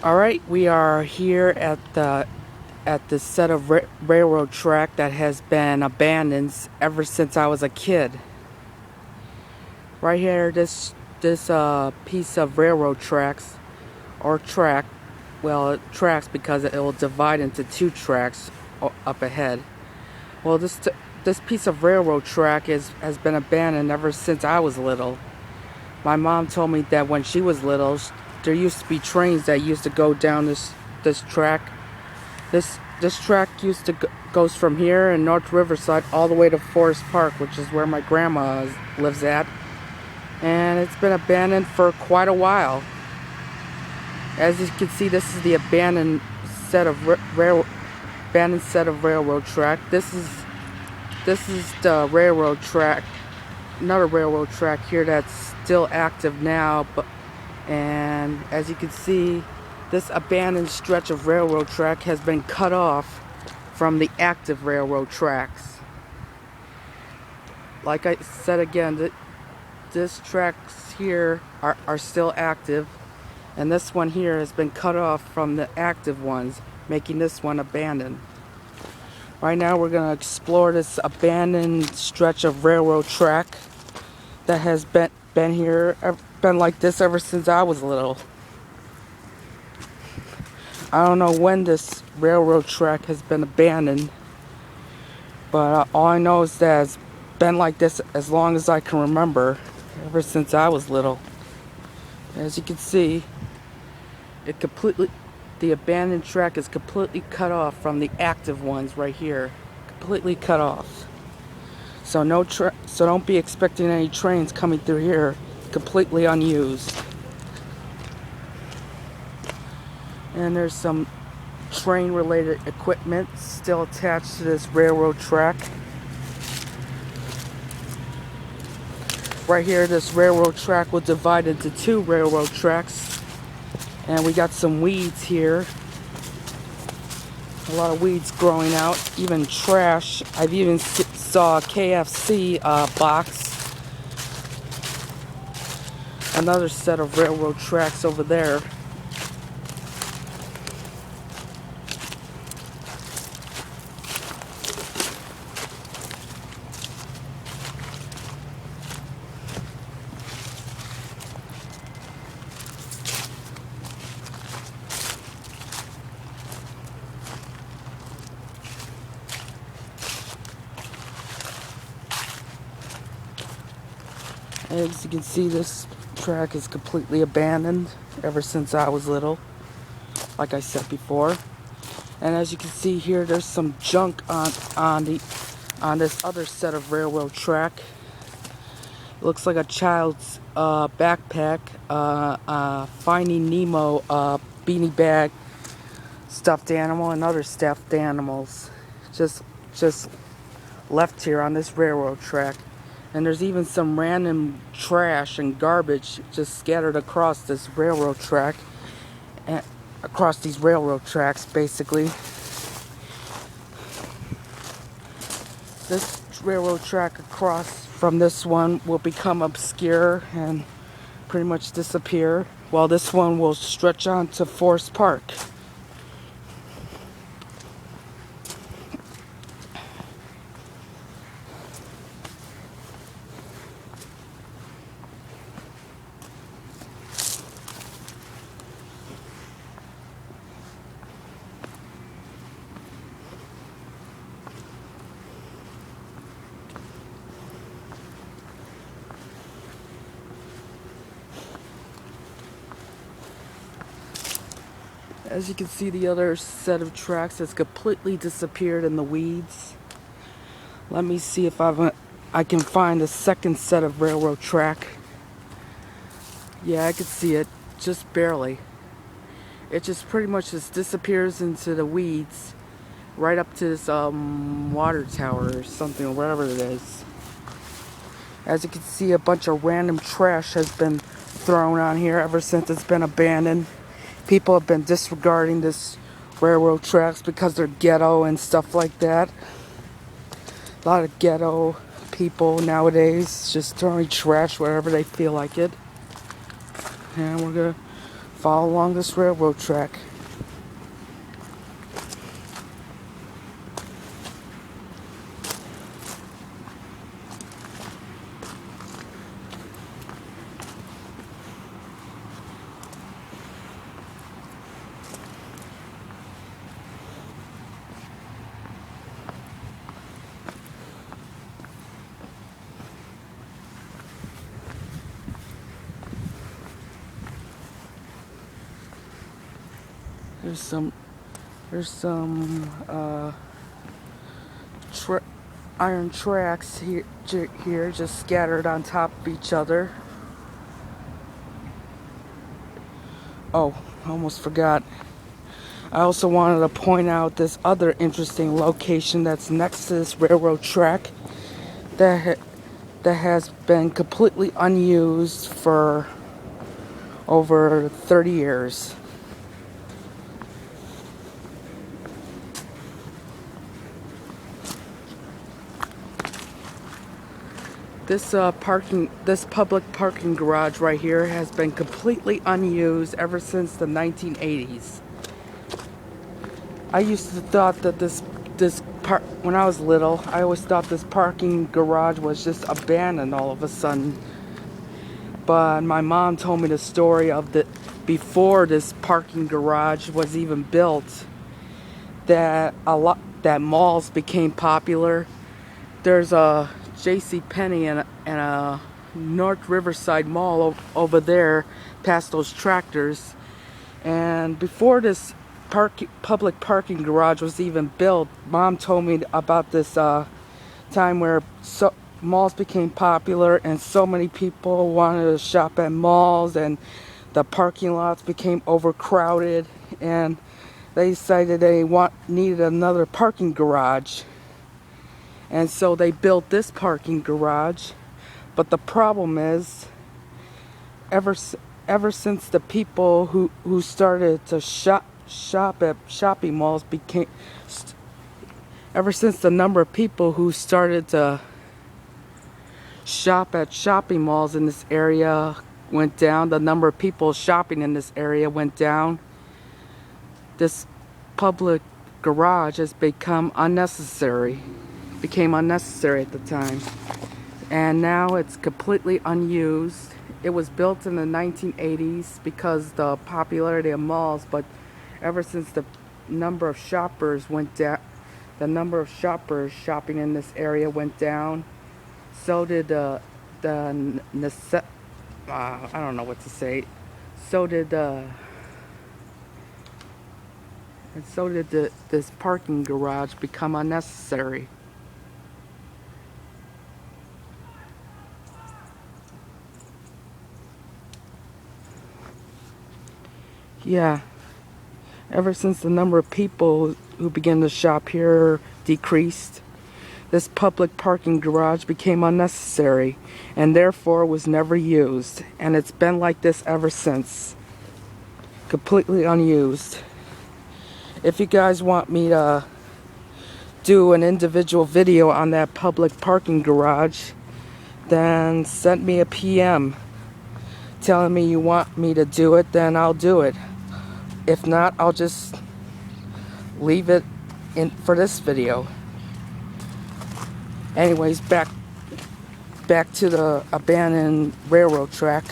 All right, we are here at the set of railroad track that has been abandoned ever since I was a kid. Right here, this piece of railroad tracks or track, well, it tracks because it will divide into two tracks up ahead. Well, this piece of railroad track has been abandoned ever since I was little. My mom told me that when she was little, there used to be trains that used to go down this track. This track goes from here in North Riverside all the way to Forest Park, which is where my grandma lives at, and it's been abandoned for quite a while. As you can see, this is the set of abandoned set of railroad track. This is the railroad track, another railroad track here that's still active now, and as you can see, this abandoned stretch of railroad track has been cut off from the active railroad tracks. Like I said again, this tracks here are still active, and this one here has been cut off from the active ones, making this one abandoned. Right now we're going to explore this abandoned stretch of railroad track that has been here, been like this ever since I was little. I don't know when this railroad track has been abandoned, but all I know is that it's been like this as long as I can remember, ever since I was little. As you can see, the abandoned track is completely cut off from the active ones right here. Completely cut off. So so don't be expecting any trains coming through here. Completely unused. And there's some train related equipment still attached to this railroad track. Right here, this railroad track will divide into two railroad tracks, and we got some weeds here, a lot of weeds growing out, even trash. I've even saw a KFC box. Another set of railroad tracks over there. As you can see, this track is completely abandoned ever since I was little, like I said before. And as you can see here, there's some junk on this other set of railroad track. It looks like a child's backpack, Finding Nemo beanie bag, stuffed animal, and other stuffed animals just left here on this railroad track. And there's even some random trash and garbage just scattered across this railroad track, and across these railroad tracks, basically. This railroad track across from this one will become obscure and pretty much disappear, while this one will stretch on to Forest Park. As you can see, the other set of tracks has completely disappeared in the weeds. Let me see if I can find the second set of railroad track. Yeah, I can see it, just barely. It just pretty much just disappears into the weeds, right up to this water tower or something, or whatever it is. As you can see, a bunch of random trash has been thrown on here ever since it's been abandoned. People have been disregarding this railroad tracks because they're ghetto and stuff like that. A lot of ghetto people nowadays just throwing trash wherever they feel like it. And we're gonna Follow along this railroad track. There's some iron tracks here just scattered on top of each other. Oh, I almost forgot. I also wanted to point out this other interesting location that's next to this railroad track that has been completely unused for over 30 years. This public parking garage right here has been completely unused ever since the 1980s. I used to thought that when I was little, I always thought this parking garage was just abandoned all of a sudden. But my mom told me the story of before this parking garage was even built, that malls became popular. There's a JCPenney and a North Riverside mall over there past those tractors. And before this public parking garage was even built, Mom told me about this time where malls became popular and so many people wanted to shop at malls and the parking lots became overcrowded, and they decided they needed another parking garage. And so they built this parking garage. But the problem is, ever since the people who started to shop at shopping malls ever since the number of people who started to shop at shopping malls in this area went down, the number of people shopping in this area went down, this public garage has became unnecessary at the time, and now it's completely unused. It was built in the 1980s because the popularity of malls, but ever since the number of shoppers went down, the number of shoppers shopping in this area went down, so did I don't know what to say. So did this parking garage become unnecessary. Yeah, ever since the number of people who began to shop here decreased, this public parking garage became unnecessary and therefore was never used. And it's been like this ever since. Completely unused. If you guys want me to do an individual video on that public parking garage, then send me a PM telling me you want me to do it, then I'll do it. If not, I'll just leave it in for this video. Anyways, back to the abandoned railroad track.